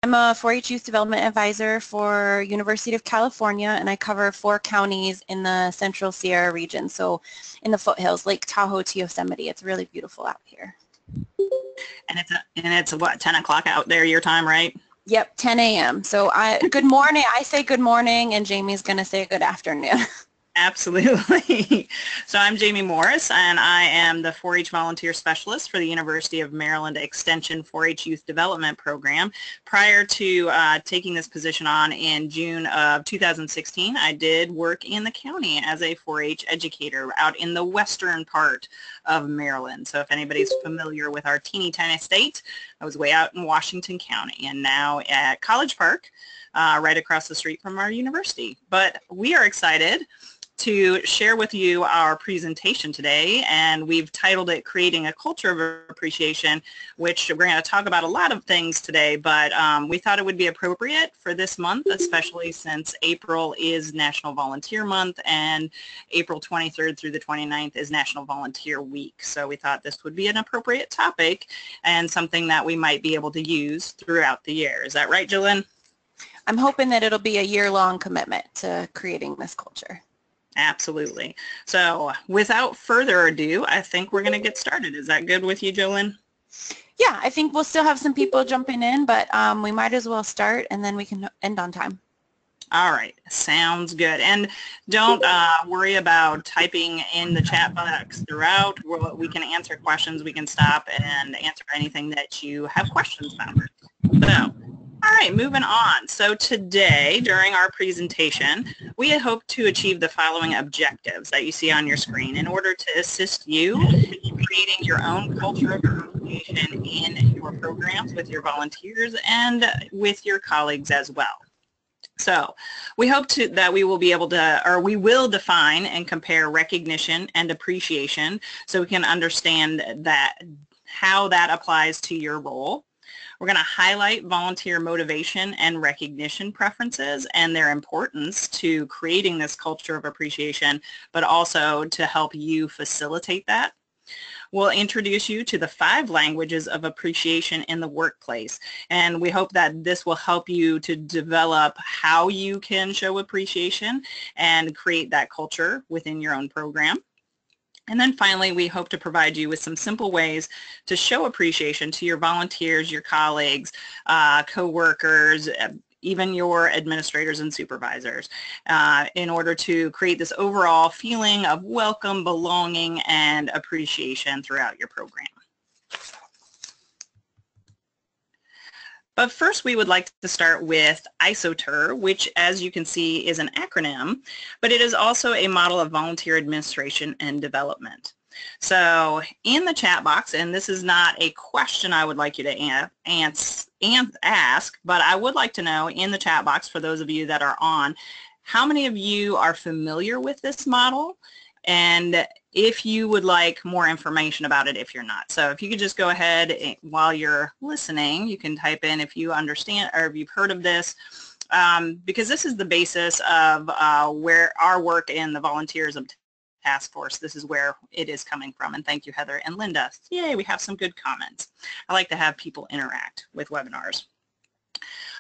I'm a 4-H Youth Development Advisor for University of California, and I cover 4 counties in the Central Sierra region, so in the foothills, Lake Tahoe to Yosemite. It's really beautiful out here. And it's what, 10 o'clock out there your time, right? Yep, 10 a.m. So good morning. I say good morning, and Jamie's going to say good afternoon. Absolutely. So I'm Jamie Morris, and I am the 4-H volunteer specialist for the University of Maryland Extension 4-H Youth Development Program. Prior to taking this position on in June of 2016, I did work in the county as a 4-H educator out in the western part of Maryland. So if anybody's familiar with our teeny tiny state, I was way out in Washington County and now at College Park, right across the street from our university. But we are excited to share with you our presentation today, and we've titled it Creating a Culture of Appreciation, which we're going to talk about a lot of things today, but we thought it would be appropriate for this month, especially since April is National Volunteer Month and April 23rd through the 29th is National Volunteer Week. So we thought this would be an appropriate topic and something that we might be able to use throughout the year. Is that right, Jillian? I'm hoping that it'll be a year-long commitment to creating this culture. Absolutely. So without further ado, I think we're going to get started. Is that good with you, Jolyn? Yeah, I think we'll still have some people jumping in, but we might as well start and then we can end on time. All right, sounds good. And don't worry about typing in the chat box throughout. We can answer questions. We can stop and answer anything that you have questions about. So, all right, moving on. So today, during our presentation, we hope to achieve the following objectives that you see on your screen in order to assist you in creating your own culture of appreciation in your programs with your volunteers and with your colleagues as well. So we hope that we will be able to, or we will define and compare recognition and appreciation so we can understand that how that applies to your role. We're going to highlight volunteer motivation and recognition preferences and their importance to creating this culture of appreciation, but also to help you facilitate that. We'll introduce you to the 5 languages of appreciation in the workplace, and we hope that this will help you to develop how you can show appreciation and create that culture within your own program. And then finally, we hope to provide you with some simple ways to show appreciation to your volunteers, your colleagues, co-workers, even your administrators and supervisors in order to create this overall feeling of welcome, belonging, and appreciation throughout your program. But first, we would like to start with ISoter, which, as you can see, is an acronym, but it is also a model of volunteer administration and development. So in the chat box, and this is not a question I would like you to ask, but I would like to know in the chat box, for those of you that are on, how many of you are familiar with this model? And if you would like more information about it if you're not. So if you could just go ahead while you're listening, you can type in if you understand or if you've heard of this, because this is the basis of where our work in the Volunteers of Task Force, this is where it is coming from. And thank you, Heather and Linda. Yay, we have some good comments. I like to have people interact with webinars.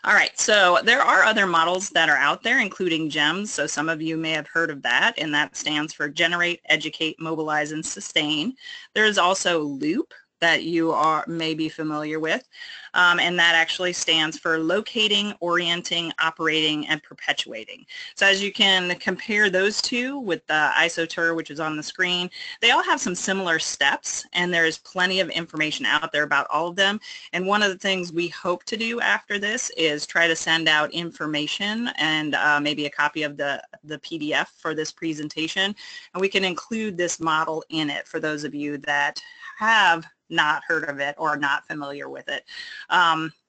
All right, so there are other models that are out there, including GEMS. So some of you may have heard of that, and that stands for Generate, Educate, Mobilize, and Sustain. There is also LOOP that you may be familiar with, and that actually stands for Locating, Orienting, Operating, and Perpetuating. So as you can compare those two with the ISoter, which is on the screen, they all have some similar steps, and there's plenty of information out there about all of them. And one of the things we hope to do after this is try to send out information and maybe a copy of the PDF for this presentation, and we can include this model in it for those of you that have not heard of it or not familiar with it.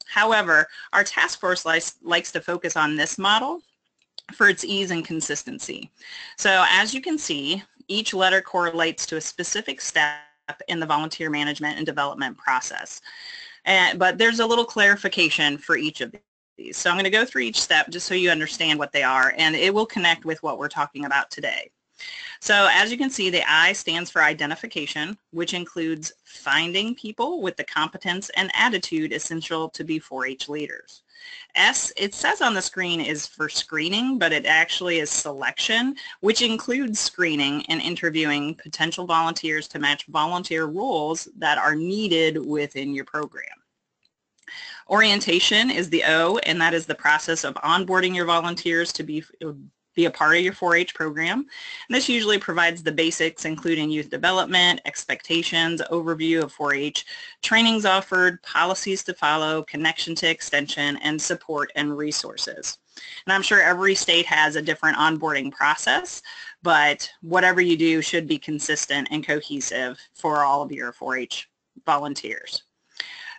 However, our task force likes to focus on this model for its ease and consistency. So as you can see, each letter correlates to a specific step in the volunteer management and development process. But there's a little clarification for each of these. So I'm going to go through each step just so you understand what they are, and it will connect with what we're talking about today. So as you can see, the I stands for identification, which includes finding people with the competence and attitude essential to be 4-H leaders. S, it says on the screen, is for screening, but it actually is selection, which includes screening and interviewing potential volunteers to match volunteer roles that are needed within your program. Orientation is the O, and that is the process of onboarding your volunteers to be a part of your 4-H program. And this usually provides the basics, including youth development, expectations, overview of 4-H, trainings offered, policies to follow, connection to extension, and support and resources. And I'm sure every state has a different onboarding process, but whatever you do should be consistent and cohesive for all of your 4-H volunteers.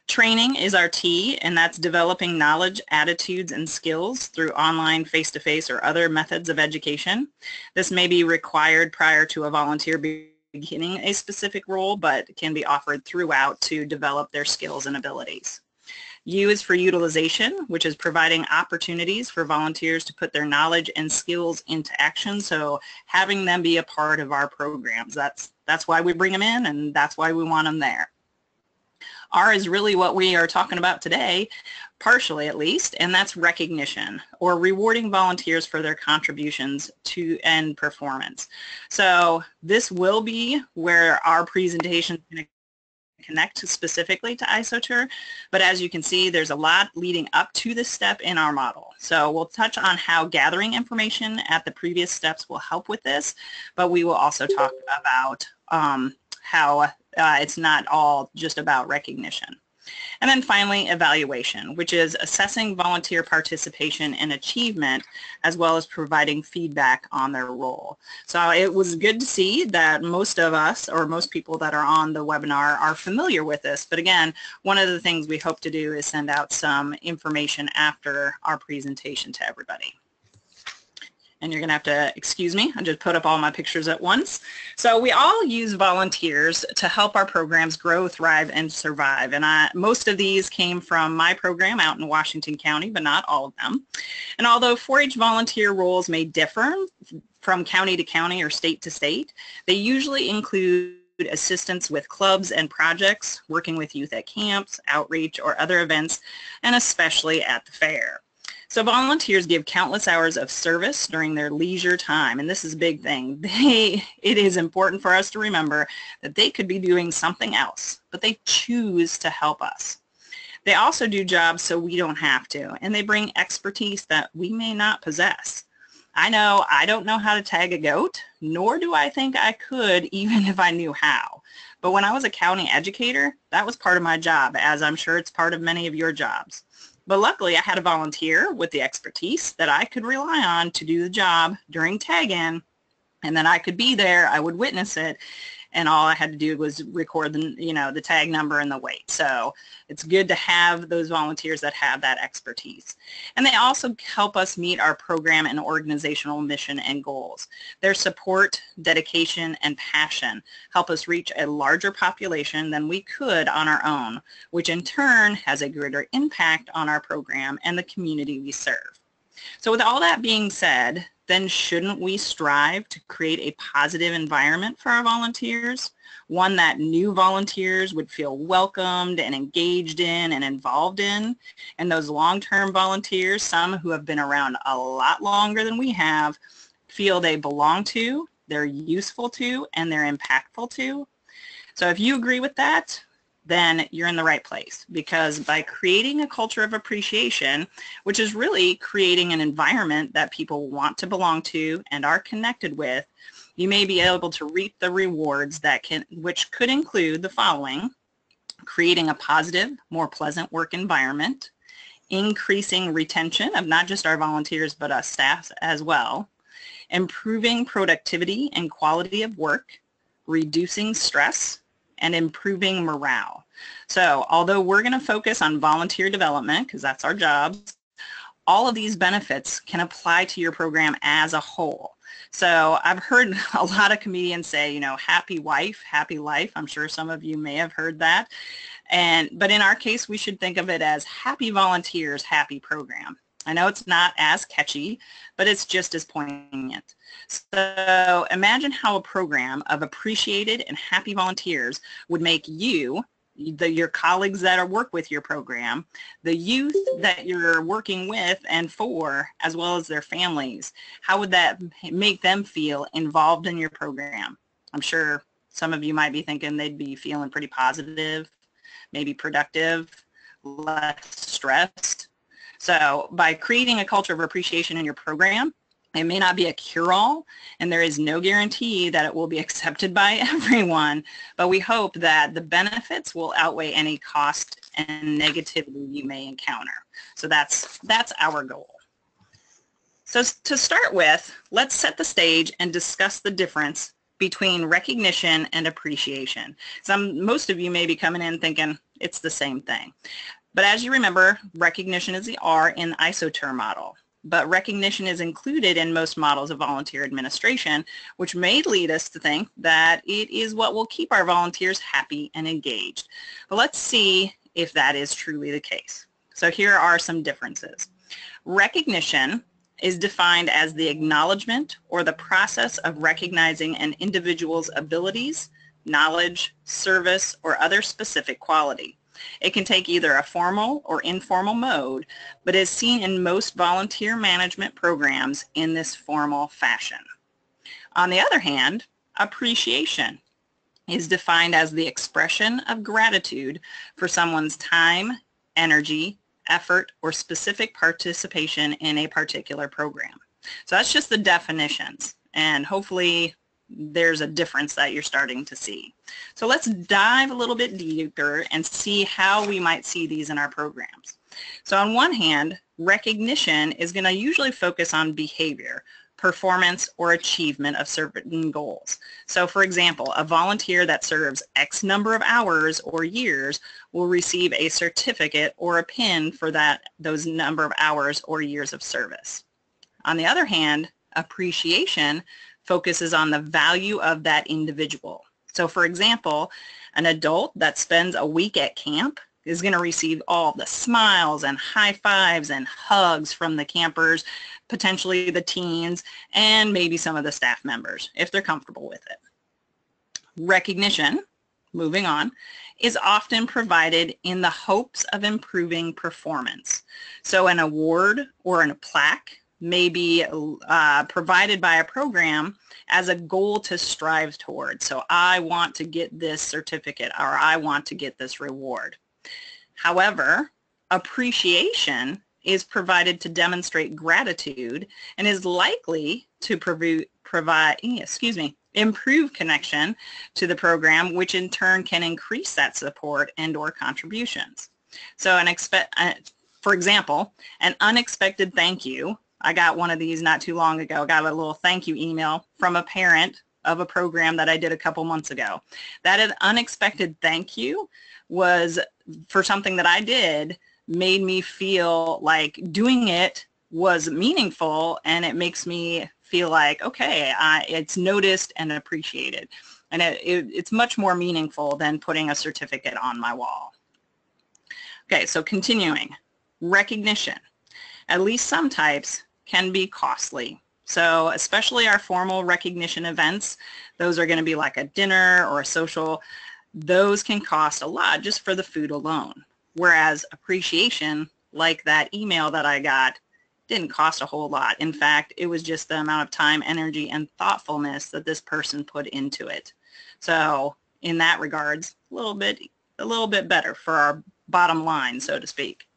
Training is our T, and that's developing knowledge, attitudes, and skills through online, face-to-face, or other methods of education. This may be required prior to a volunteer beginning a specific role, but can be offered throughout to develop their skills and abilities. U is for utilization, which is providing opportunities for volunteers to put their knowledge and skills into action, so having them be a part of our programs. That's why we bring them in, and that's why we want them there. R is really what we are talking about today, partially at least, and that's recognition, or rewarding volunteers for their contributions to and performance. So this will be where our presentation is going to connect specifically to ISoter, but as you can see, there's a lot leading up to this step in our model. So we'll touch on how gathering information at the previous steps will help with this, but we will also talk about how it's not all just about recognition. And then finally, evaluation, which is assessing volunteer participation and achievement, as well as providing feedback on their role. So it was good to see that most of us, or most people that are on the webinar, are familiar with this. But again, one of the things we hope to do is send out some information after our presentation to everybody. And you're going to have to excuse me, I just put up all my pictures at once. So we all use volunteers to help our programs grow, thrive, and survive. And most of these came from my program out in Washington County, but not all of them. And although 4-H volunteer roles may differ from county to county or state to state, they usually include assistance with clubs and projects, working with youth at camps, outreach, or other events, and especially at the fair. So volunteers give countless hours of service during their leisure time, and this is a big thing. It is important for us to remember that they could be doing something else, but they choose to help us. They also do jobs so we don't have to, and they bring expertise that we may not possess. I know I don't know how to tag a goat, nor do I think I could even if I knew how. But when I was a county educator, that was part of my job, as I'm sure it's part of many of your jobs. But luckily, I had a volunteer with the expertise that I could rely on to do the job during tag-in, and then I could be there, I would witness it, and all I had to do was record the tag number and the weight. So it's good to have those volunteers that have that expertise. And they also help us meet our program and organizational mission and goals. Their support, dedication, and passion help us reach a larger population than we could on our own, which in turn has a greater impact on our program and the community we serve. So with all that being said, then shouldn't we strive to create a positive environment for our volunteers, one that new volunteers would feel welcomed and engaged in and involved in, and those long-term volunteers, some who have been around a lot longer than we have, feel they belong to, they're useful to, and they're impactful to? So if you agree with that, then you're in the right place, because by creating a culture of appreciation, which is really creating an environment that people want to belong to and are connected with, you may be able to reap the rewards which could include the following: creating a positive, more pleasant work environment, increasing retention of not just our volunteers but us staff as well, improving productivity and quality of work, reducing stress, and improving morale. So although we're going to focus on volunteer development, because that's our job, all of these benefits can apply to your program as a whole. So I've heard a lot of comedians say, happy wife, happy life. I'm sure some of you may have heard that. But in our case, we should think of it as happy volunteers, happy program. I know it's not as catchy, but it's just as poignant. So imagine how a program of appreciated and happy volunteers would make you, your colleagues that work with your program, the youth that you're working with and for, as well as their families. How would that make them feel involved in your program? I'm sure some of you might be thinking they'd be feeling pretty positive, maybe productive, less stressed. So by creating a culture of appreciation in your program, it may not be a cure-all, and there is no guarantee that it will be accepted by everyone, but we hope that the benefits will outweigh any cost and negativity you may encounter. So that's our goal. So to start with, let's set the stage and discuss the difference between recognition and appreciation. Most of you may be coming in thinking it's the same thing. But as you remember, recognition is the R in the ISoter model. But recognition is included in most models of volunteer administration, which may lead us to think that it is what will keep our volunteers happy and engaged. But let's see if that is truly the case. So here are some differences. Recognition is defined as the acknowledgement or the process of recognizing an individual's abilities, knowledge, service, or other specific quality. It can take either a formal or informal mode, but is seen in most volunteer management programs in this formal fashion. On the other hand, appreciation is defined as the expression of gratitude for someone's time, energy, effort, or specific participation in a particular program. So that's just the definitions, and hopefully there's a difference that you're starting to see. So let's dive a little bit deeper and see how we might see these in our programs. So on one hand, recognition is going to usually focus on behavior, performance, or achievement of certain goals. So for example, a volunteer that serves X number of hours or years will receive a certificate or a pin for those number of hours or years of service. On the other hand, appreciation focuses on the value of that individual. So for example, an adult that spends a week at camp is going to receive all the smiles and high fives and hugs from the campers, potentially the teens, and maybe some of the staff members, if they're comfortable with it. Recognition, moving on, is often provided in the hopes of improving performance. So an award or a plaque may be provided by a program as a goal to strive toward. So I want to get this certificate, or I want to get this reward. However, appreciation is provided to demonstrate gratitude and is likely to improve connection to the program, which in turn can increase that support and or contributions. So for example, an unexpected thank you. I got one of these not too long ago. Got a little thank you email from a parent of a program that I did a couple months ago. That unexpected thank you was for something that I did, made me feel like doing it was meaningful, and it makes me feel like, okay, it's noticed and appreciated. And it's much more meaningful than putting a certificate on my wall. Okay, so continuing. Recognition. At least some types can be costly. So especially our formal recognition events, those are going to be like a dinner or a social. Those can cost a lot just for the food alone. Whereas appreciation, like that email that I got, didn't cost a whole lot. In fact, it was just the amount of time, energy, and thoughtfulness that this person put into it. So in that regards, a little bit better for our bottom line, so to speak.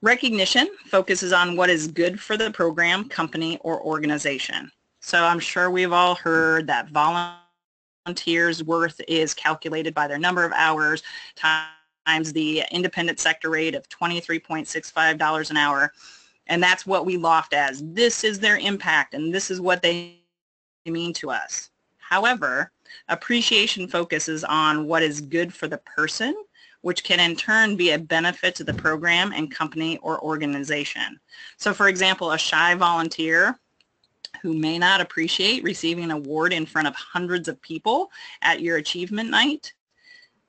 Recognition focuses on what is good for the program, company, or organization. So I'm sure we've all heard that volunteers' worth is calculated by their number of hours times the independent sector rate of $23.65 an hour. And that's what we loft as. This is their impact, and this is what they mean to us. However, appreciation focuses on what is good for the person, which can in turn be a benefit to the program and company or organization. So for example, a shy volunteer who may not appreciate receiving an award in front of hundreds of people at your achievement night,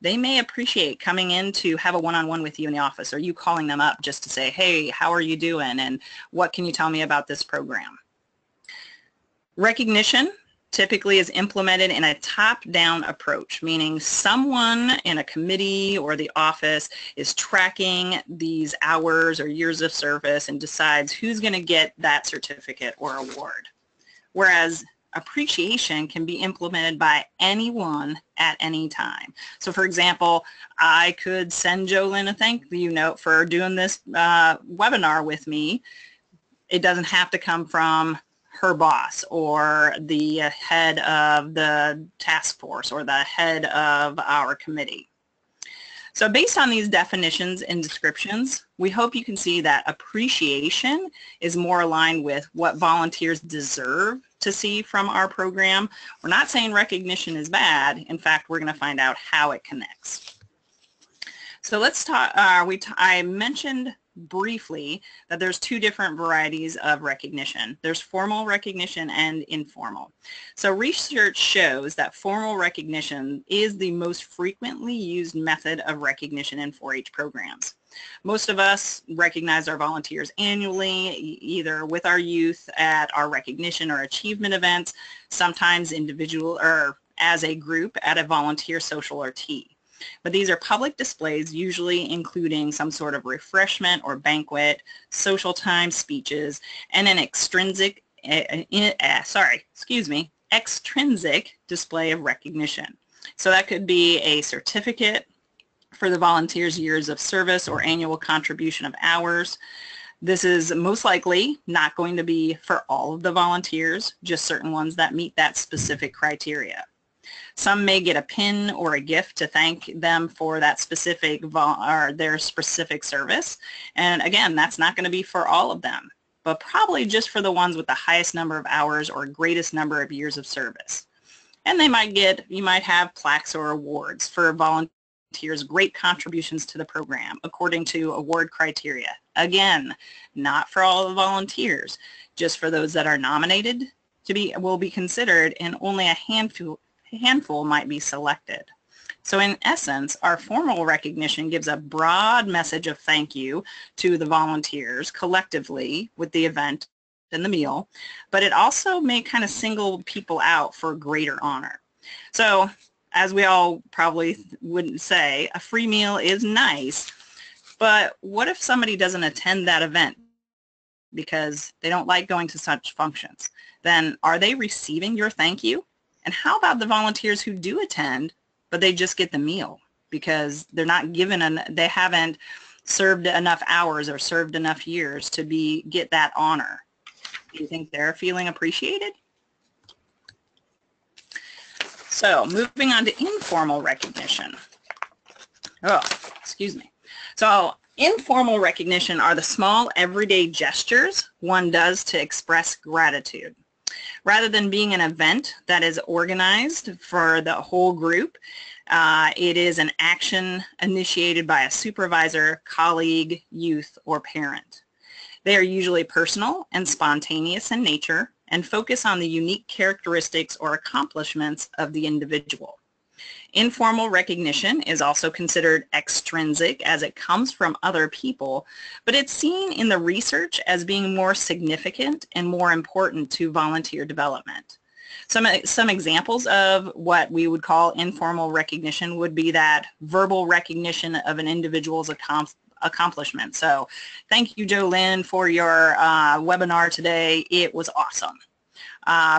they may appreciate coming in to have a one-on-one with you in the office, or you calling them up just to say, hey, how are you doing, and what can you tell me about this program? Recognition typically is implemented in a top-down approach, meaning someone in a committee or the office is tracking these hours or years of service and decides who's going to get that certificate or award. Whereas appreciation can be implemented by anyone at any time. So for example, I could send Jolynn a thank you note for doing this webinar with me. It doesn't have to come from her boss or the head of the task force or the head of our committee. So based on these definitions and descriptions, we hope you can see that appreciation is more aligned with what volunteers deserve to see from our program. We're not saying recognition is bad. In fact, we're going to find out how it connects. So let's talk, I mentioned briefly that there's two different varieties of recognition. There's formal recognition and informal. So research shows that formal recognition is the most frequently used method of recognition in 4-H programs. Most of us recognize our volunteers annually, either with our youth at our recognition or achievement events, sometimes individual or as a group at a volunteer social or tea. But these are public displays, usually including some sort of refreshment or banquet, social time, speeches, and an extrinsic display of recognition. So that could be a certificate for the volunteer's years of service or annual contribution of hours. This is most likely not going to be for all of the volunteers, just certain ones that meet that specific criteria. Some may get a pin or a gift to thank them for that specific their specific service. And again, that's not going to be for all of them, but probably just for the ones with the highest number of hours or greatest number of years of service. And they might you might have plaques or awards for volunteers' great contributions to the program according to award criteria. Again, not for all the volunteers, just for those that are nominated will be considered, and only a handful might be selected. So in essence, our formal recognition gives a broad message of thank you to the volunteers collectively with the event and the meal, but it also may kind of single people out for greater honor. So as we all probably would say, a free meal is nice, but what if somebody doesn't attend that event because they don't like going to such functions? Then are they receiving your thank you? And how about the volunteers who do attend, but they just get the meal because they're not given they haven't served enough hours or served enough years to get that honor? Do you think they're feeling appreciated? So moving on to informal recognition. Oh, excuse me. So informal recognition are the small everyday gestures one does to express gratitude. Rather than being an event that is organized for the whole group, it is an action initiated by a supervisor, colleague, youth, or parent. They are usually personal and spontaneous in nature and focus on the unique characteristics or accomplishments of the individual. Informal recognition is also considered extrinsic as it comes from other people, but it's seen in the research as being more significant and more important to volunteer development. Some examples of what we would call informal recognition would be that verbal recognition of an individual's accomplishment. So thank you, Jolynn, for your webinar today. It was awesome.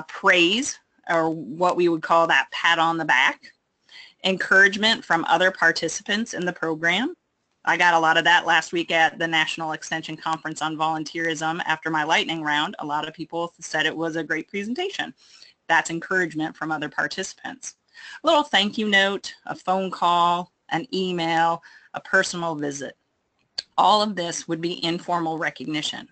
Praise, or what we would call that pat on the back. Encouragement from other participants in the program. I got a lot of that last week at the National Extension Conference on Volunteerism after my lightning round. A lot of people said it was a great presentation. That's encouragement from other participants. A little thank you note, a phone call, an email, a personal visit. All of this would be informal recognition.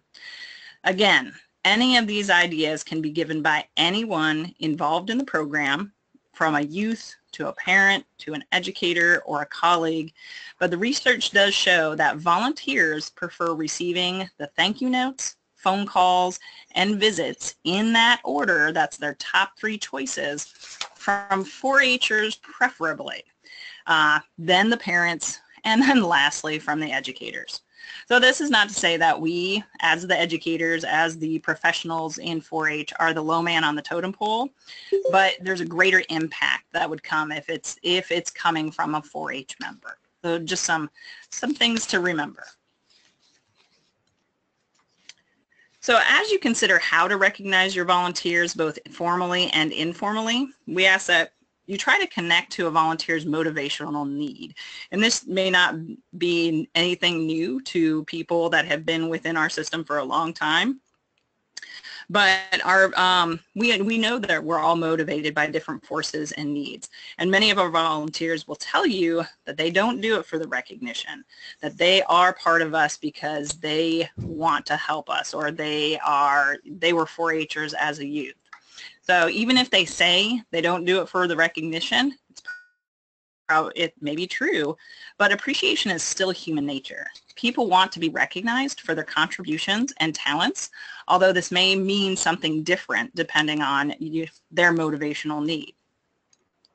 Again, any of these ideas can be given by anyone involved in the program, from a youth to a parent, to an educator, or a colleague, but the research does show that volunteers prefer receiving the thank you notes, phone calls, and visits in that order. That's their top 3 choices from 4-Hers preferably. then the parents, and then lastly from the educators. So this is not to say that we, as the educators, as the professionals in 4-H, are the low man on the totem pole, but there's a greater impact that would come if it's coming from a 4-H member. So just some things to remember. So as you consider how to recognize your volunteers both formally and informally, we ask that you try to connect to a volunteer's motivational need. And this may not be anything new to people that have been within our system for a long time. But we know that we're all motivated by different forces and needs. And many of our volunteers will tell you that they don't do it for the recognition, that they are part of us because they want to help us, or they were 4-Hers as a youth. So even if they say they don't do it for the recognition, it may be true, but appreciation is still human nature. People want to be recognized for their contributions and talents, although this may mean something different depending on their motivational need.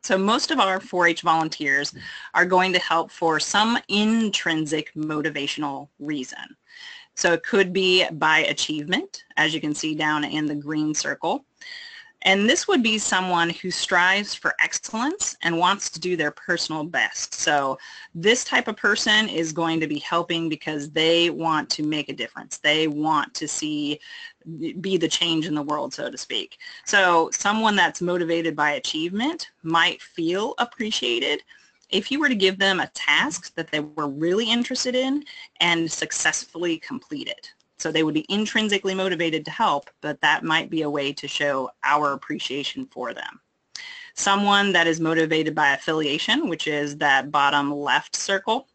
So most of our 4-H volunteers are going to help for some intrinsic motivational reason. So it could be by achievement, as you can see down in the green circle. And this would be someone who strives for excellence and wants to do their personal best. So this type of person is going to be helping because they want to make a difference. They want to be the change in the world, so to speak. So someone that's motivated by achievement might feel appreciated if you were to give them a task that they were really interested in and successfully completed. So they would be intrinsically motivated to help, but that might be a way to show our appreciation for them. Someone that is motivated by affiliation, which is that bottom left circle,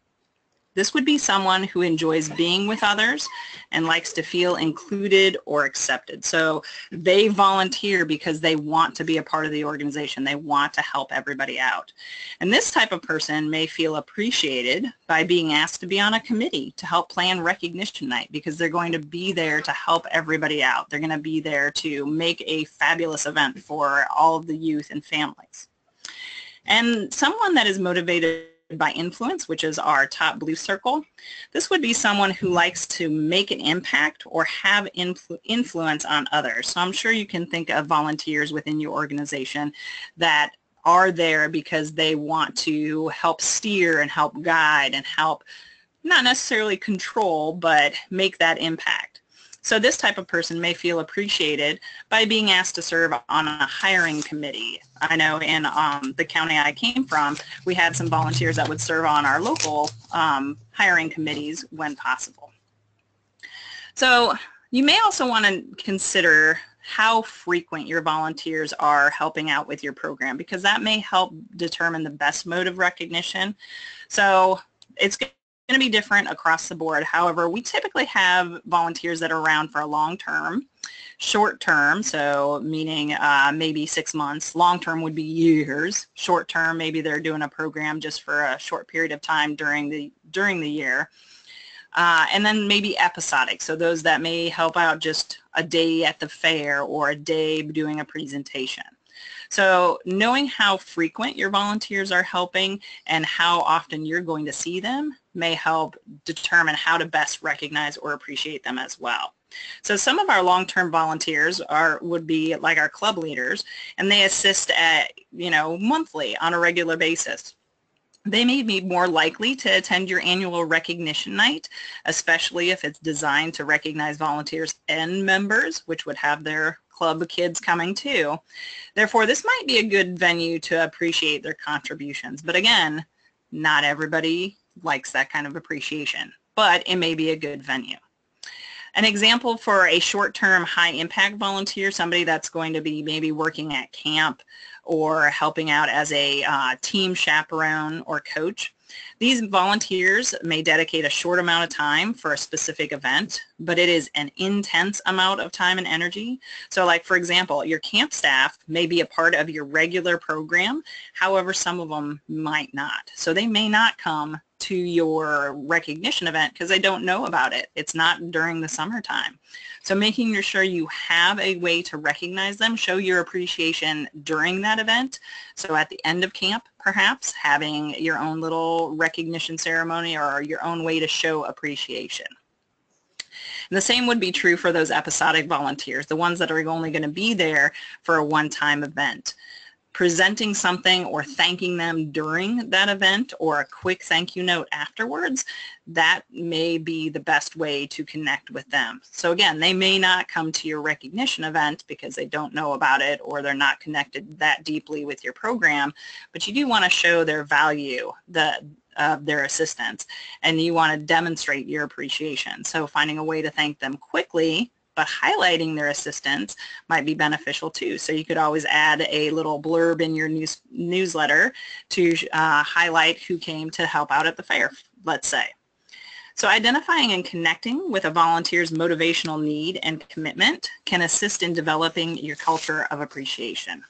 this would be someone who enjoys being with others and likes to feel included or accepted. So they volunteer because they want to be a part of the organization. They want to help everybody out. And this type of person may feel appreciated by being asked to be on a committee to help plan recognition night because they're going to be there to help everybody out. They're going to be there to make a fabulous event for all of the youth and families. And someone that is motivated by influence, which is our top blue circle, this would be someone who likes to make an impact or have influence on others. So I'm sure you can think of volunteers within your organization that are there because they want to help steer and help guide and help not necessarily control, but make that impact. So this type of person may feel appreciated by being asked to serve on a hiring committee. I know in the county I came from, we had some volunteers that would serve on our local hiring committees when possible. So you may also want to consider how frequent your volunteers are helping out with your program, because that may help determine the best mode of recognition. So it's going to be different across the board. However, we typically have volunteers that are around for a long term, short term, so meaning maybe 6 months. Long term would be years. Short term, maybe they're doing a program just for a short period of time during the year. And then maybe episodic, so those that may help out just a day at the fair or a day doing a presentation. So knowing how frequent your volunteers are helping and how often you're going to see them may help determine how to best recognize or appreciate them as well. So some of our long-term volunteers would be like our club leaders, and they assist at, monthly on a regular basis. They may be more likely to attend your annual recognition night, especially if it's designed to recognize volunteers and members, which would have their club kids coming too. Therefore, this might be a good venue to appreciate their contributions. But again, not everybody likes that kind of appreciation, but it may be a good venue. An example for a short-term high-impact volunteer, somebody that's going to be maybe working at camp or helping out as a team chaperone or coach. These volunteers may dedicate a short amount of time for a specific event, but it is an intense amount of time and energy. So like, for example, your camp staff may be a part of your regular program. However, some of them might not. So they may not come to your recognition event because they don't know about it. It's not during the summertime. So making sure you have a way to recognize them, show your appreciation during that that event. So at the end of camp, perhaps, having your own little recognition ceremony or your own way to show appreciation. And the same would be true for those episodic volunteers, the ones that are only going to be there for a one-time event. Presenting something or thanking them during that event or a quick thank you note afterwards, that may be the best way to connect with them. So again, they may not come to your recognition event because they don't know about it or they're not connected that deeply with your program, but you do want to show their value, their assistance, and you want to demonstrate your appreciation. So finding a way to thank them quickly but highlighting their assistance might be beneficial too. So you could always add a little blurb in your newsletter to highlight who came to help out at the fair, let's say. So identifying and connecting with a volunteer's motivational need and commitment can assist in developing your culture of appreciation.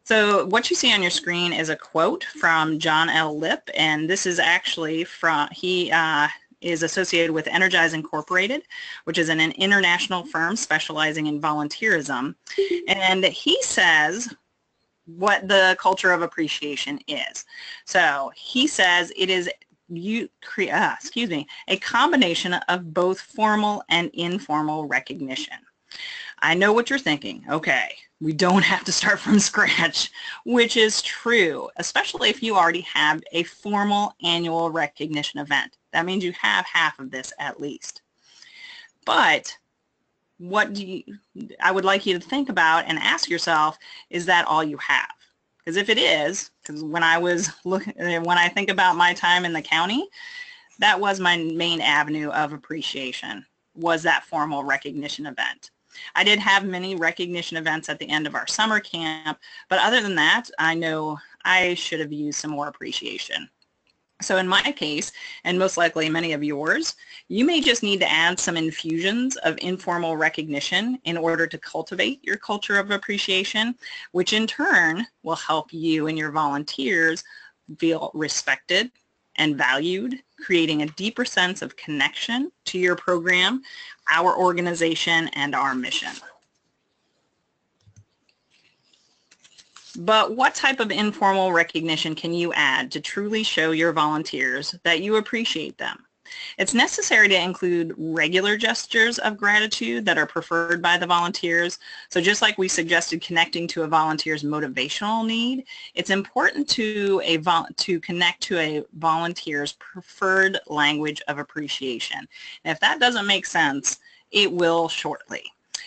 So what you see on your screen is a quote from John L. Lipp, and this is actually from, he is associated with Energize Incorporated, which is an international firm specializing in volunteerism. And he says what the culture of appreciation is. So he says it is a combination of both formal and informal recognition. I know what you're thinking. Okay, we don't have to start from scratch, which is true, especially if you already have a formal annual recognition event. That means you have half of this at least. But what I would like you to think about and ask yourself, is that all you have? Because if it is, because when I think about my time in the county, that was my main avenue of appreciation, was that formal recognition event. I did have many recognition events at the end of our summer camp, but other than that, I know I should have used some more appreciation. So in my case, and most likely many of yours, you may just need to add some infusions of informal recognition in order to cultivate your culture of appreciation, which in turn will help you and your volunteers feel respected and valued, creating a deeper sense of connection to your program, our organization, and our mission. But what type of informal recognition can you add to truly show your volunteers that you appreciate them? It's necessary to include regular gestures of gratitude that are preferred by the volunteers. So just like we suggested connecting to a volunteer's motivational need, it's important to connect to a volunteer's preferred language of appreciation. And if that doesn't make sense, it will shortly.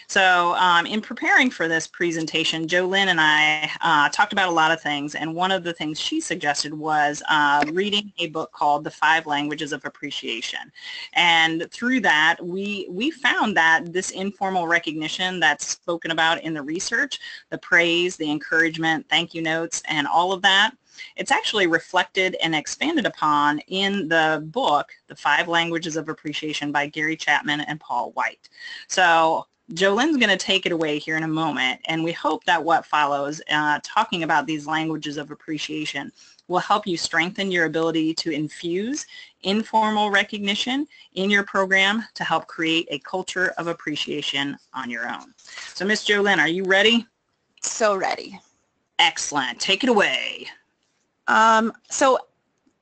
So in preparing for this presentation, JoLynn and I talked about a lot of things, and one of the things she suggested was reading a book called The 5 Languages of Appreciation. And through that, we found that this informal recognition that's spoken about in the research, the praise, the encouragement, thank you notes, and all of that, it's actually reflected and expanded upon in the book, The 5 Languages of Appreciation by Gary Chapman and Paul White. So JoLynn's going to take it away here in a moment, and we hope that what follows, talking about these languages of appreciation, will help you strengthen your ability to infuse informal recognition in your program to help create a culture of appreciation on your own. So Miss JoLynn, are you ready? So ready. Excellent. Take it away.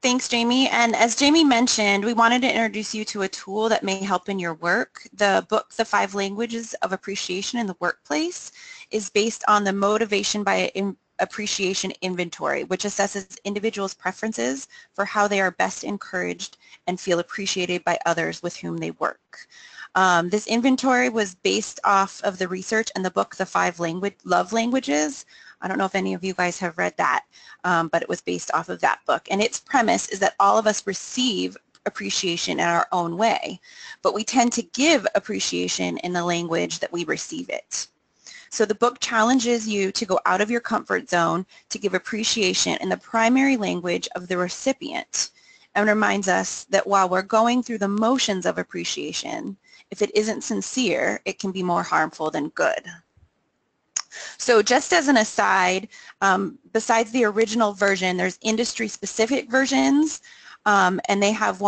Thanks, Jamie. And as Jamie mentioned, we wanted to introduce you to a tool that may help in your work. The book, The 5 Languages of Appreciation in the Workplace, is based on the Motivation by Appreciation Inventory, which assesses individuals' preferences for how they are best encouraged and feel appreciated by others with whom they work. This inventory was based off of the research and the book, The 5 Love Languages. I don't know if any of you guys have read that, but it was based off of that book. And its premise is that all of us receive appreciation in our own way, but we tend to give appreciation in the language that we receive it. So the book challenges you to go out of your comfort zone to give appreciation in the primary language of the recipient, and reminds us that while we're going through the motions of appreciation, if it isn't sincere, it can be more harmful than good. So just as an aside, besides the original version, there's industry-specific versions, and they have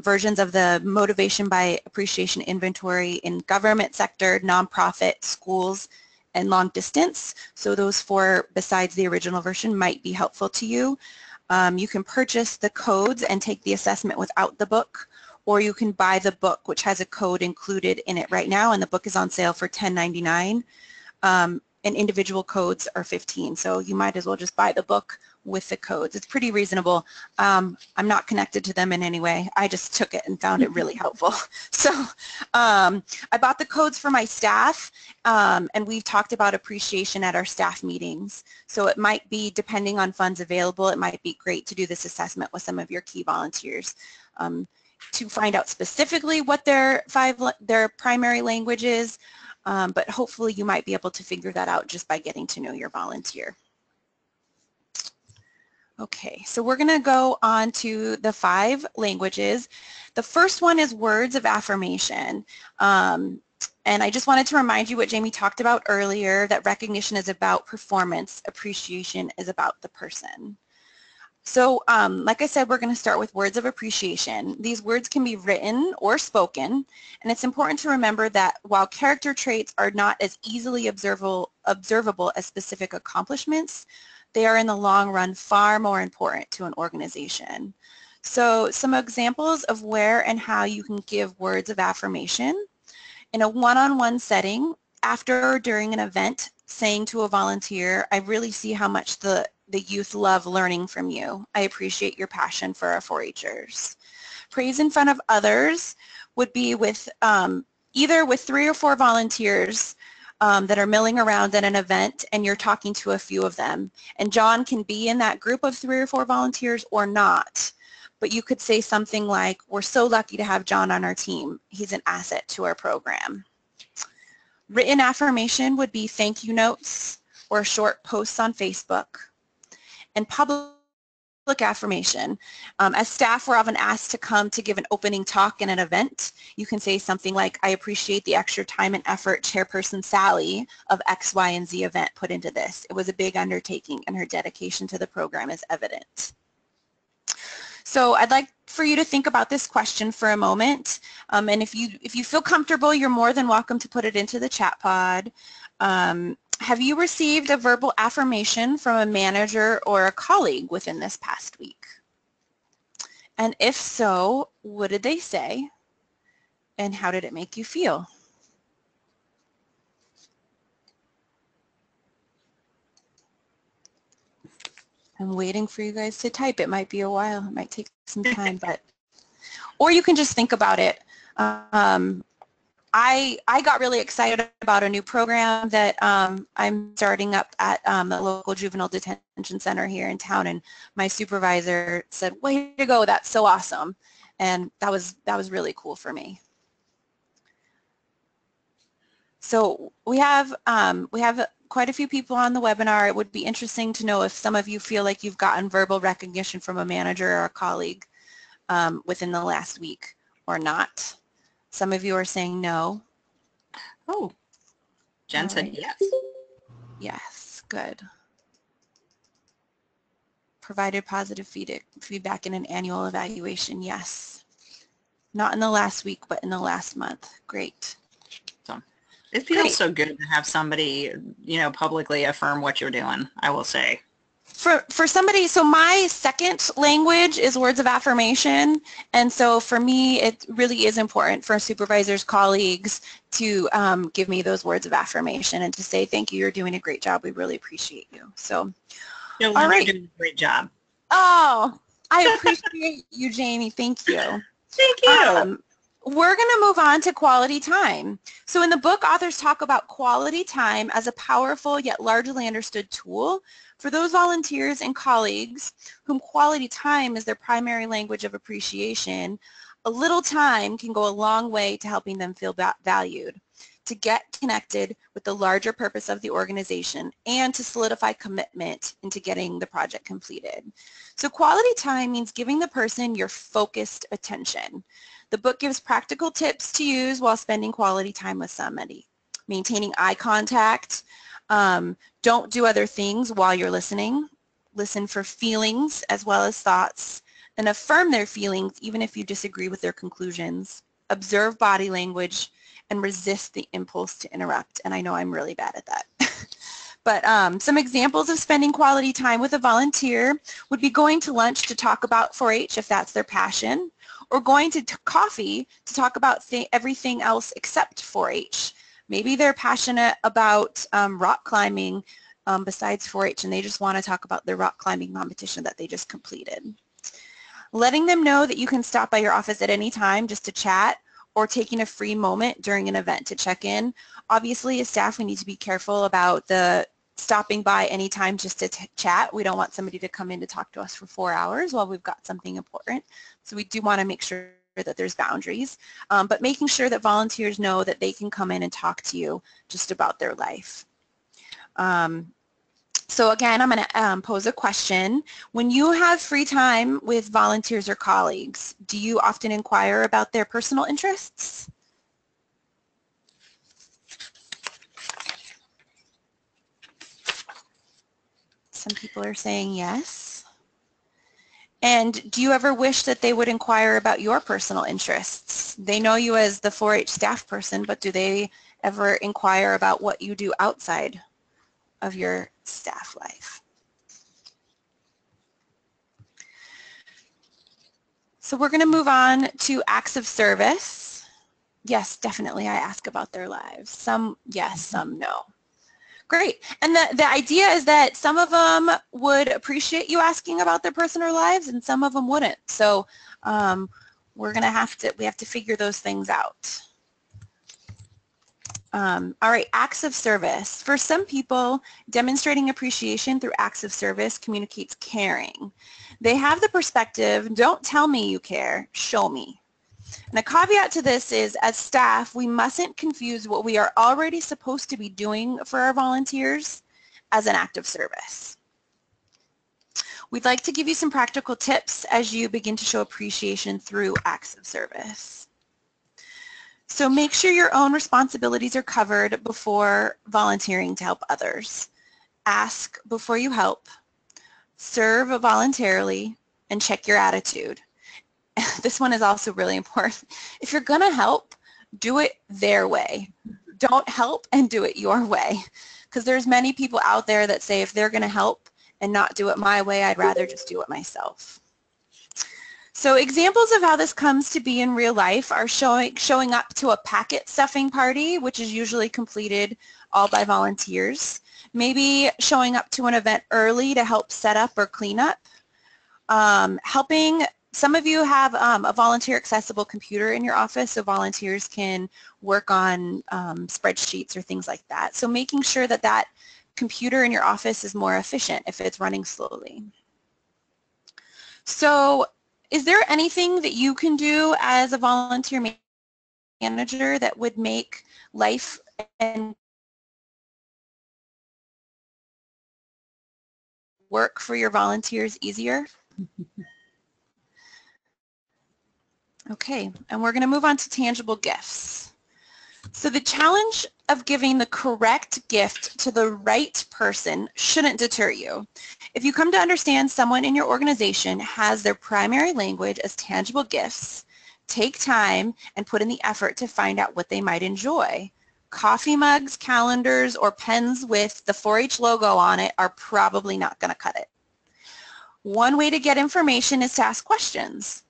versions of the Motivation by Appreciation Inventory in government sector, nonprofit, schools, and long distance. So those 4 besides the original version might be helpful to you. You can purchase the codes and take the assessment without the book, or you can buy the book, which has a code included in it right now, and the book is on sale for $10.99. And individual codes are $15, so you might as well just buy the book with the codes. It's pretty reasonable. I'm not connected to them in any way. I just took it and found it really helpful. So I bought the codes for my staff, and we've talked about appreciation at our staff meetings. So it might be, depending on funds available, it might be great to do this assessment with some of your key volunteers to find out specifically what their primary language is. But hopefully you might be able to figure that out just by getting to know your volunteer. Okay, so we're going to go on to the 5 languages. The first one is words of affirmation. And I just wanted to remind you what Jamie talked about earlier, that recognition is about performance, appreciation is about the person. So like I said, we're going to start with words of appreciation. These words can be written or spoken, and it's important to remember that while character traits are not as easily observable as specific accomplishments, they are in the long run far more important to an organization. So some examples of where and how you can give words of affirmation. In a one-on-one setting, after or during an event, saying to a volunteer, I really see how much the youth love learning from you. I appreciate your passion for our 4-Hers. Praise in front of others would be with either with 3 or 4 volunteers that are milling around at an event and you're talking to a few of them. And John can be in that group of 3 or 4 volunteers or not. But you could say something like, we're so lucky to have John on our team. He's an asset to our program. Written affirmation would be thank you notes or short posts on Facebook. And public affirmation. As staff, we're often asked to come to give an opening talk in an event. You can say something like, I appreciate the extra time and effort Chairperson Sally of X, Y, and Z event put into this. It was a big undertaking and her dedication to the program is evident. So I'd like for you to think about this question for a moment. And if you feel comfortable, you're more than welcome to put it into the chat pod. Have you received a verbal affirmation from a manager or a colleague within this past week? And if so, what did they say? And how did it make you feel? I'm waiting for you guys to type. It might be a while. It might take some time, but or you can just think about it. I got really excited about a new program that I'm starting up at the local juvenile detention center here in town, and my supervisor said, way to go, that's so awesome. And that was really cool for me. So we have quite a few people on the webinar. It would be interesting to know if some of you feel like you've gotten verbal recognition from a manager or a colleague within the last week or not. Some of you are saying no. Oh, Jen said yes. Yes, good. Provided positive feedback in an annual evaluation, yes. Not in the last week, but in the last month. Great. So it feels so good to have somebody, publicly affirm what you're doing, I will say. For somebody, so my second language is words of affirmation, and so for me it really is important for supervisors, colleagues to give me those words of affirmation and to say thank you, you're doing a great job, we really appreciate you. So all right. You're doing a great job. Oh, I appreciate you, Jamie. Thank you. Thank you. We're going to move on to quality time. So in the book, authors talk about quality time as a powerful yet largely understood tool for those volunteers and colleagues whom quality time is their primary language of appreciation. A little time can go a long way to helping them feel valued, to get connected with the larger purpose of the organization, and to solidify commitment into getting the project completed. So quality time means giving the person your focused attention. The book gives practical tips to use while spending quality time with somebody. Maintaining eye contact. Don't do other things while you're listening. Listen for feelings as well as thoughts, and affirm their feelings even if you disagree with their conclusions. Observe body language and resist the impulse to interrupt. And I know I'm really bad at that. But some examples of spending quality time with a volunteer would be going to lunch to talk about 4-H if that's their passion, or going to coffee to talk about everything else except 4-H. Maybe they're passionate about rock climbing besides 4-H, and they just want to talk about their rock climbing competition that they just completed. Letting them know that you can stop by your office at any time just to chat, or taking a free moment during an event to check in. Obviously, as staff, we need to be careful about the stopping by anytime just to chat. We don't want somebody to come in to talk to us for 4 hours while we've got something important. So we do want to make sure that there's boundaries, but making sure that volunteers know that they can come in and talk to you just about their life. So again, I'm going to pose a question. When you have free time with volunteers or colleagues, do you often inquire about their personal interests? Some people are saying yes. And do you ever wish that they would inquire about your personal interests? They know you as the 4-H staff person, but do they ever inquire about what you do outside of your staff life? So we're going to move on to acts of service. Yes, definitely I ask about their lives. Some yes, some no. Great. And the idea is that some of them would appreciate you asking about their personal lives and some of them wouldn't. So we have to figure those things out. All right, acts of service. For some people, demonstrating appreciation through acts of service communicates caring. They have the perspective, don't tell me you care, show me. And a caveat to this is, as staff, we mustn't confuse what we are already supposed to be doing for our volunteers as an act of service. We'd like to give you some practical tips as you begin to show appreciation through acts of service. So make sure your own responsibilities are covered before volunteering to help others. Ask before you help, serve voluntarily, and check your attitude. This one is also really important. If you're going to help, do it their way. Don't help and do it your way. Because there's many people out there that say if they're going to help and not do it my way, I'd rather just do it myself. So examples of how this comes to be in real life are showing up to a packet stuffing party, which is usually completed all by volunteers. Maybe showing up to an event early to help set up or clean up. Some of you have a volunteer accessible computer in your office, so volunteers can work on spreadsheets or things like that. So making sure that that computer in your office is more efficient if it's running slowly. So is there anything that you can do as a volunteer manager that would make life and work for your volunteers easier? Okay, and we're going to move on to tangible gifts. So the challenge of giving the correct gift to the right person shouldn't deter you. If you come to understand someone in your organization has their primary language as tangible gifts, take time and put in the effort to find out what they might enjoy. Coffee mugs, calendars, or pens with the 4-H logo on it are probably not going to cut it. One way to get information is to ask questions.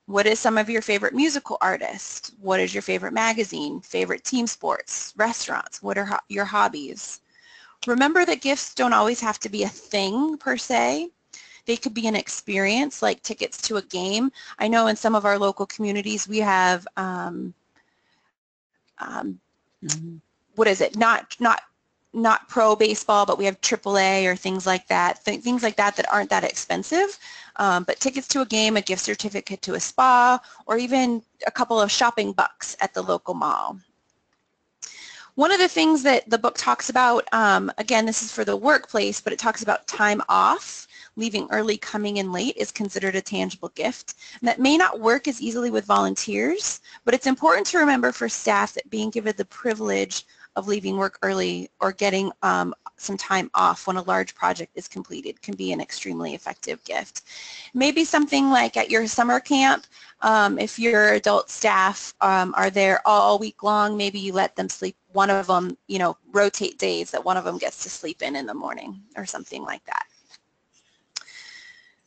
What is some of your favorite musical artists? What is your favorite magazine? Favorite team sports? Restaurants? What are your hobbies? Remember that gifts don't always have to be a thing per se. They could be an experience, like tickets to a game. I know in some of our local communities we have, what is it? Not pro baseball, but we have AAA or things like that. Things like that that aren't that expensive. But tickets to a game, a gift certificate to a spa, or even a couple of shopping bucks at the local mall. One of the things that the book talks about, again, this is for the workplace, but it talks about time off. Leaving early, coming in late is considered a tangible gift. And that may not work as easily with volunteers, but it's important to remember for staff that being given the privilege of leaving work early or getting some time off when a large project is completed can be an extremely effective gift. Maybe something like at your summer camp, if your adult staff are there all week long, maybe you let them sleep, one of them, you know, rotate days that one of them gets to sleep in the morning or something like that.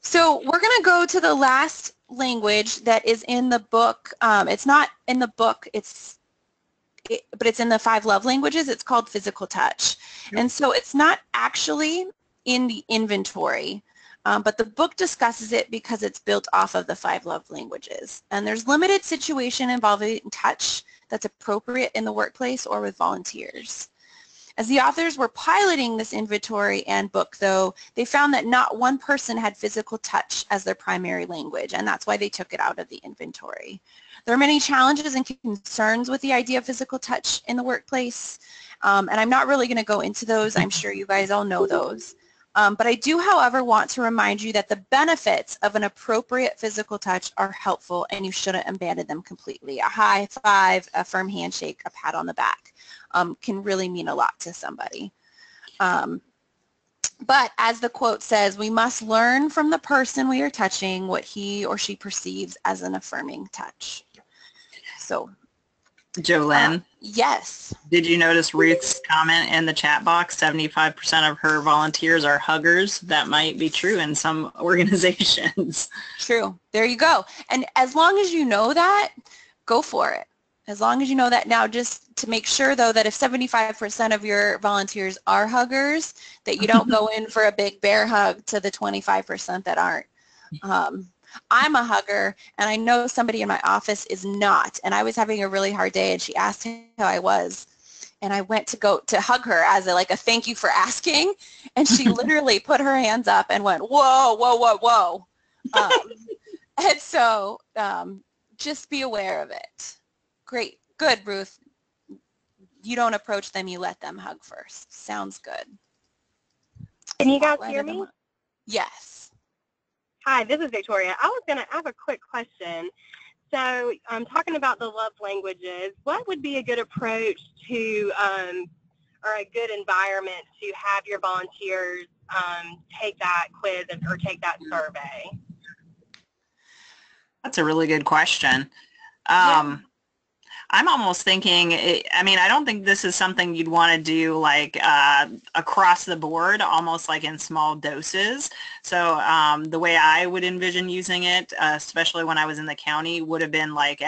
So we're going to go to the last language that is in the book. It's not in the book, but it's in the 5 love languages. It's called physical touch. Yep. And so it's not actually in the inventory, but the book discusses it because it's built off of the 5 love languages. And there's limited situation involving touch that's appropriate in the workplace or with volunteers. As the authors were piloting this inventory and book, though, they found that not one person had physical touch as their primary language, and that's why they took it out of the inventory. There are many challenges and concerns with the idea of physical touch in the workplace, and I'm not really going to go into those. I'm sure you guys all know those. But I do, however, want to remind you that the benefits of an appropriate physical touch are helpful, and you shouldn't abandon them completely. A high five, a firm handshake, a pat on the back can really mean a lot to somebody. But as the quote says, we must learn from the person we are touching what he or she perceives as an affirming touch. So, Jolene? Yes. Did you notice Ruth's comment in the chat box? 75% of her volunteers are huggers. That might be true in some organizations. True. There you go. And as long as you know that, go for it. As long as you know that. Now, just to make sure, though, that if 75% of your volunteers are huggers, that you don't go in for a big bear hug to the 25% that aren't. I'm a hugger, and I know somebody in my office is not, and I was having a really hard day, and she asked how I was, and I went to go to hug her as like a thank you for asking, and she literally put her hands up and went, whoa, whoa, whoa, whoa. And so just be aware of it. Great. Good, Ruth. You don't approach them, you let them hug first. Sounds good. Can you guys hear me? Yes. Hi, this is Victoria. I have a quick question. So I'm talking about the love languages. What would be a good approach to, or a good environment to have your volunteers take that quiz or take that survey? That's a really good question. Yeah. I'm almost thinking, I mean, I don't think this is something you'd want to do like across the board, almost like in small doses. So the way I would envision using it, especially when I was in the county, would have been like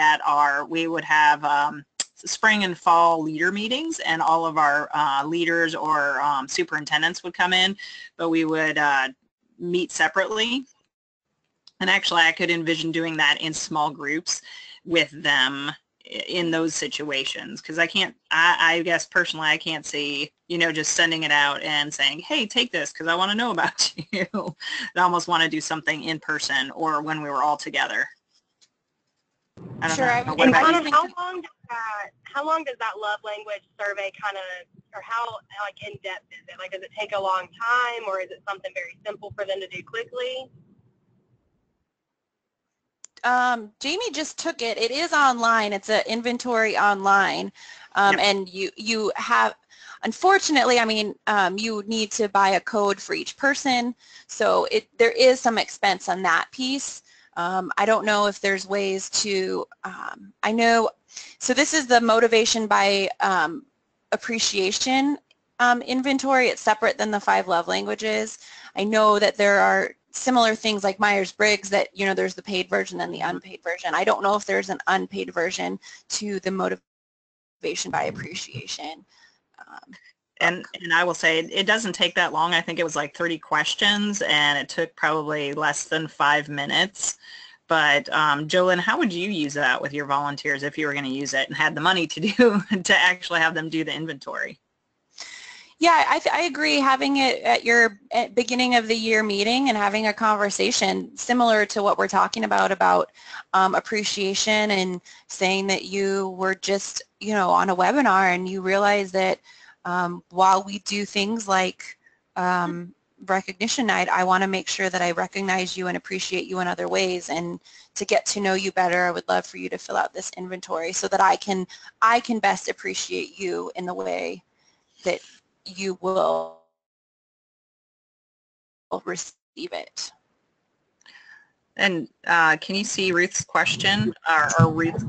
we would have spring and fall leader meetings, and all of our leaders or superintendents would come in, but we would meet separately. And actually, I could envision doing that in small groups with them in those situations, because I guess personally I can't see, you know, just sending it out and saying, hey, take this because I want to know about you. I almost want to do something in person or when we were all together. I don't know. And kind of how long does that love language survey kind of, or how like in depth is it? Like, does it take a long time, or is it something very simple for them to do quickly? Jamie just took it. It is online. It's an inventory online. Yep. And you have, unfortunately, I mean, you need to buy a code for each person. So there is some expense on that piece. I don't know if there's ways to, I know, so this is the motivation by appreciation inventory. It's separate than the 5 love languages. I know that there are similar things like Myers-Briggs that, you know, there's the paid version and the unpaid version. I don't know if there's an unpaid version to the motivation by appreciation. And I will say it doesn't take that long. I think it was like 30 questions, and it took probably less than 5 minutes. But Jolene, how would you use that with your volunteers if you were going to use it and had the money to to actually have them do the inventory? Yeah, I agree. Having it at your beginning of the year meeting and having a conversation similar to what we're talking about appreciation, and saying that you were just, you know, on a webinar and you realize that while we do things like Recognition Night, I want to make sure that I recognize you and appreciate you in other ways, and to get to know you better, I would love for you to fill out this inventory so that I can best appreciate you in the way that you will receive it. And can you see Ruth's question, or Ruth's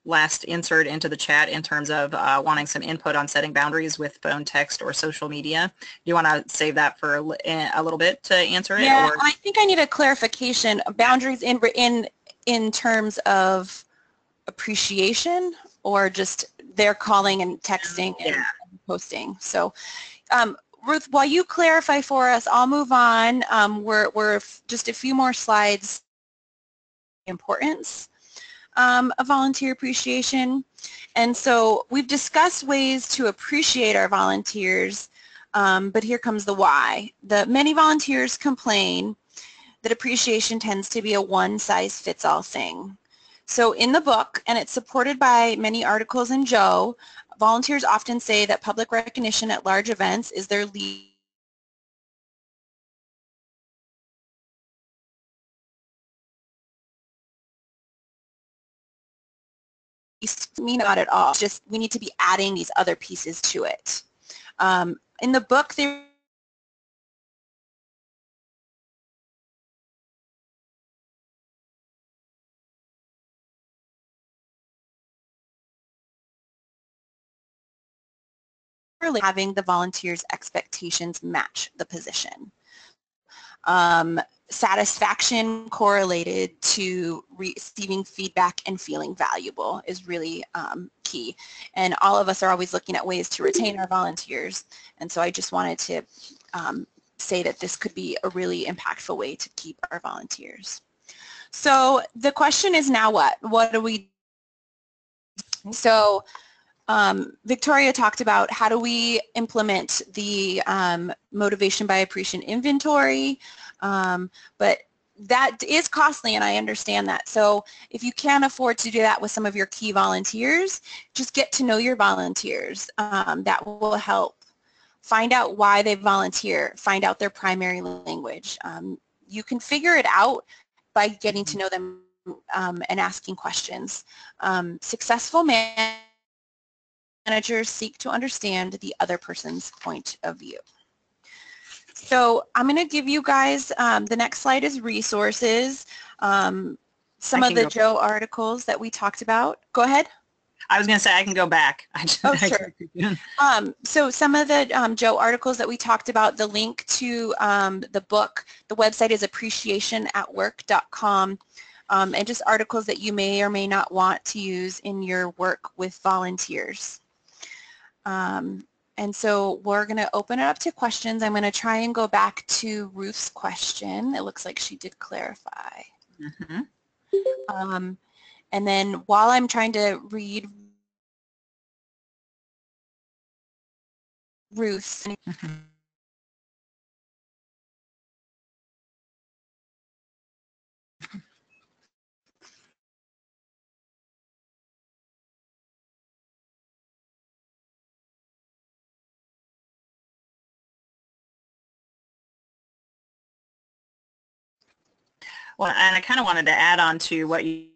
last insert into the chat in terms of wanting some input on setting boundaries with phone, text, or social media? Do you want to save that for a little bit to answer it? Yeah, or? I think I need a clarification. Boundaries in terms of appreciation, or just they're calling and texting and posting. So Ruth, while you clarify for us, I'll move on. We're just a few more slides. Importance of volunteer appreciation. And so we've discussed ways to appreciate our volunteers, but here comes the why. Many volunteers complain that appreciation tends to be a one-size-fits-all thing. So in the book, and it's supported by many articles in Joe, volunteers often say that public recognition at large events is their least me not at all. Just we need to be adding these other pieces to it. In the book, they really having the volunteers' expectations match the position. Satisfaction correlated to receiving feedback and feeling valuable is really key. And all of us are always looking at ways to retain our volunteers. And so I just wanted to say that this could be a really impactful way to keep our volunteers. So the question is now what? What do we do? So Victoria talked about how do we implement the motivation by appreciation inventory, but that is costly, and I understand that. So if you can't afford to do that with some of your key volunteers, just get to know your volunteers. That will help. Find out why they volunteer. Find out their primary language. You can figure it out by getting to know them and asking questions. Successful managers seek to understand the other person's point of view. So I'm going to give you guys, the next slide is resources, some of the Joe articles that we talked about. Go ahead. I was going to say I can go back. Oh, sure. So some of the Joe articles that we talked about, the link to the book, the website is appreciationatwork.com. And just articles that you may or may not want to use in your work with volunteers. And so we're going to open it up to questions. I'm going to try and go back to Ruth's question. It looks like she did clarify. Mm-hmm. And then while I'm trying to read Ruth's, Well, and I kind of wanted to add on to what you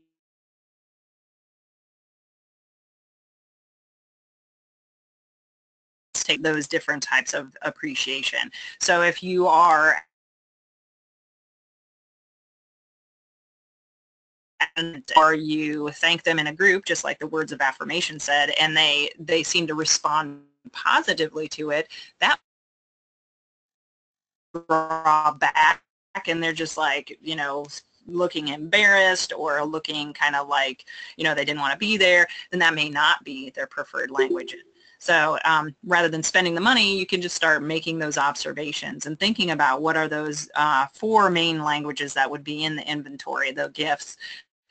take those different types of appreciation. So if you are or you thank them in a group, just like the words of affirmation said, and they seem to respond positively to it, that draw back and they're just like, you know, looking embarrassed or looking kind of like, you know, they didn't want to be there, then that may not be their preferred language. So rather than spending the money, you can just start making those observations and thinking about what are those 4 main languages that would be in the inventory: the gifts,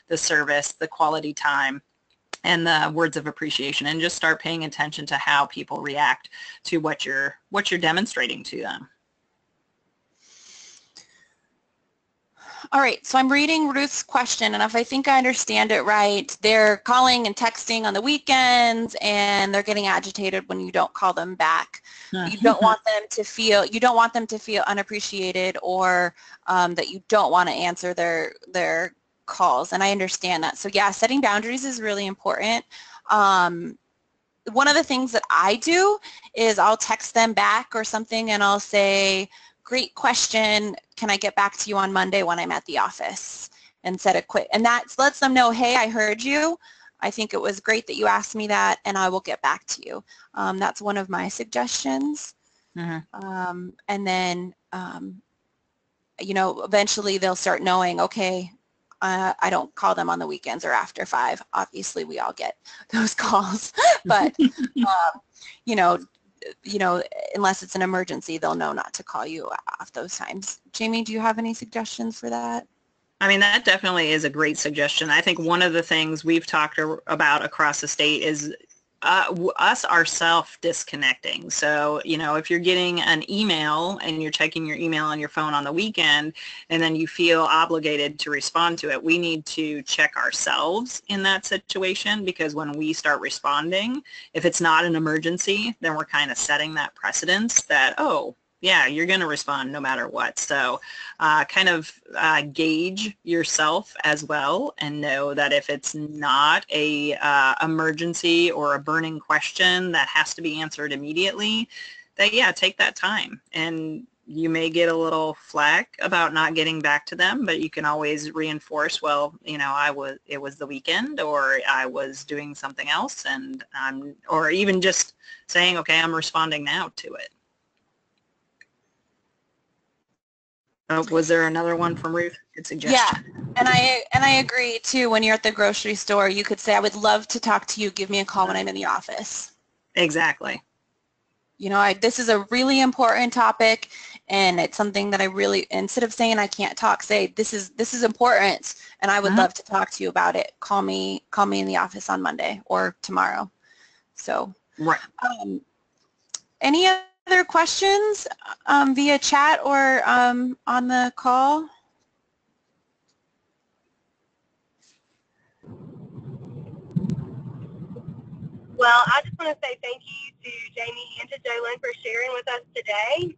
the service, the quality time, and the words of appreciation, and just start paying attention to how people react to what you're demonstrating to them. All right, so I'm reading Ruth's question, and if I think I understand it right, they're calling and texting on the weekends, and they're getting agitated when you don't call them back. You don't want them to feel unappreciated, or that you don't want to answer their calls, and I understand that. So yeah, setting boundaries is really important. One of the things that I do is I'll text them back or something, and I'll say, great question, can I get back to you on Monday when I'm at the office? And and that lets them know, hey, I heard you. I think it was great that you asked me that, and I will get back to you. That's one of my suggestions. And then, eventually they'll start knowing, okay, I don't call them on the weekends or after 5. Obviously, we all get those calls, but, unless it's an emergency, they'll know not to call you off those times. Jamie, do you have any suggestions for that? I mean, that definitely is a great suggestion. I think one of the things we've talked about across the state is us ourselves disconnecting. So, if you're getting an email and you're checking your email on your phone on the weekend and then you feel obligated to respond to it, we need to check ourselves in that situation, because when we start responding, if it's not an emergency, then we're kind of setting that precedence that, oh, yeah, you're going to respond no matter what. So gauge yourself as well, and know that if it's not a emergency or a burning question that has to be answered immediately, that, yeah, take that time. And you may get a little flack about not getting back to them, but you can always reinforce, well, it was the weekend, or I was doing something else, and or even just saying, okay, I'm responding now to it. Was there another one from Ruth? Good suggestion. Yeah, and I agree too. When you're at the grocery store, you could say, I would love to talk to you. Give me a call when I'm in the office. Exactly. This is a really important topic, and it's something that I really, instead of saying I can't talk, say this is important, and I would love to talk to you about it. Call me in the office on Monday or tomorrow. So, right. Any other questions via chat or on the call? Well, I just want to say thank you to Jamie and to Jolyn for sharing with us today.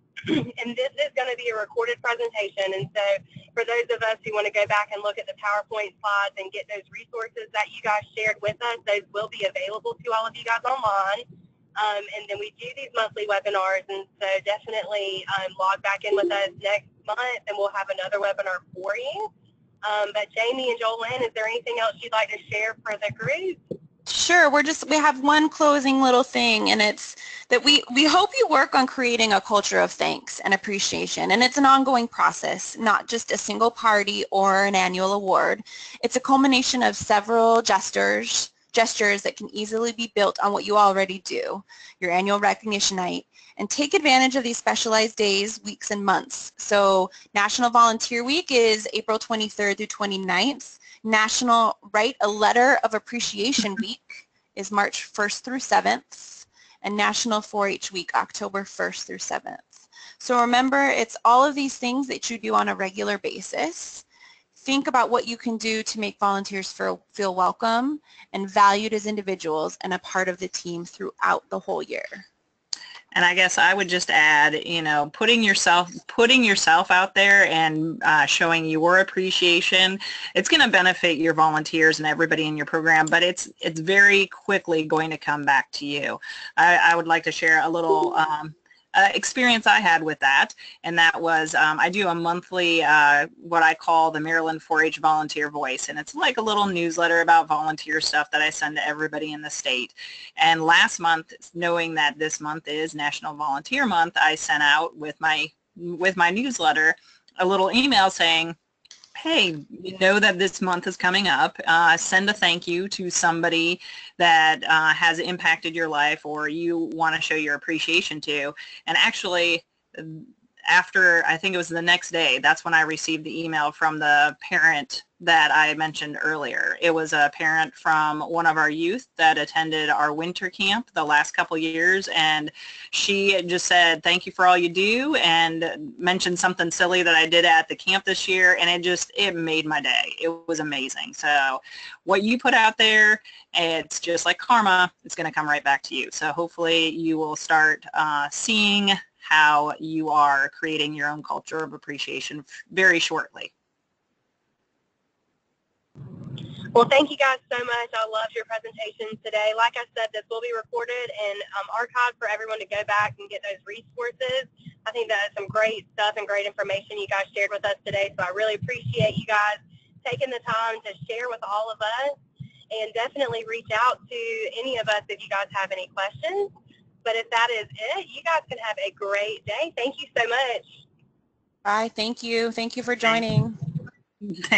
And this is going to be a recorded presentation. And so for those of us who want to go back and look at the PowerPoint slides and get those resources that you guys shared with us, those will be available to all of you guys online. And then we do these monthly webinars, and so definitely log back in with us next month, and we'll have another webinar for you. But Jamie and Jolyn, is there anything else you'd like to share for the group? Sure. We have one closing little thing, and it's that we hope you work on creating a culture of thanks and appreciation, and it's an ongoing process, not just a single party or an annual award. It's a culmination of several gestures that can easily be built on what you already do, your annual recognition night, and take advantage of these specialized days, weeks, and months. So National Volunteer Week is April 23rd through 29th. National Write a Letter of Appreciation Week is March 1st through 7th, and National 4-H Week, October 1st through 7th. So remember, it's all of these things that you do on a regular basis. Think about what you can do to make volunteers feel welcome and valued as individuals and a part of the team throughout the whole year. And I guess I would just add, putting yourself out there and showing your appreciation, it's going to benefit your volunteers and everybody in your program, but it's very quickly going to come back to you. I would like to share a little experience I had with that, and that was I do a monthly what I call the Maryland 4-H Volunteer Voice, and it's like a little newsletter about volunteer stuff that I send to everybody in the state. And last month, knowing that this month is National Volunteer Month, I sent out with my newsletter a little email saying, hey, you know that this month is coming up. Send a thank you to somebody that has impacted your life or you want to show your appreciation to. And actually, after, I think it was the next day, that's when I received the email from the parent that I mentioned earlier. It was a parent from one of our youth that attended our winter camp the last couple years, and she just said, thank you for all you do, and mentioned something silly that I did at the camp this year, and it made my day. It was amazing. So what you put out there, it's just like karma, it's going to come right back to you. So hopefully you will start seeing how you are creating your own culture of appreciation very shortly. Well, thank you guys so much. I loved your presentation today. Like I said, this will be recorded and archived for everyone to go back and get those resources. I think that is some great stuff and great information you guys shared with us today, so I really appreciate you guys taking the time to share with all of us, and definitely reach out to any of us if you guys have any questions. But if that is it, you guys can have a great day. Thank you so much. Bye. Thank you. Thank you for joining. Thanks.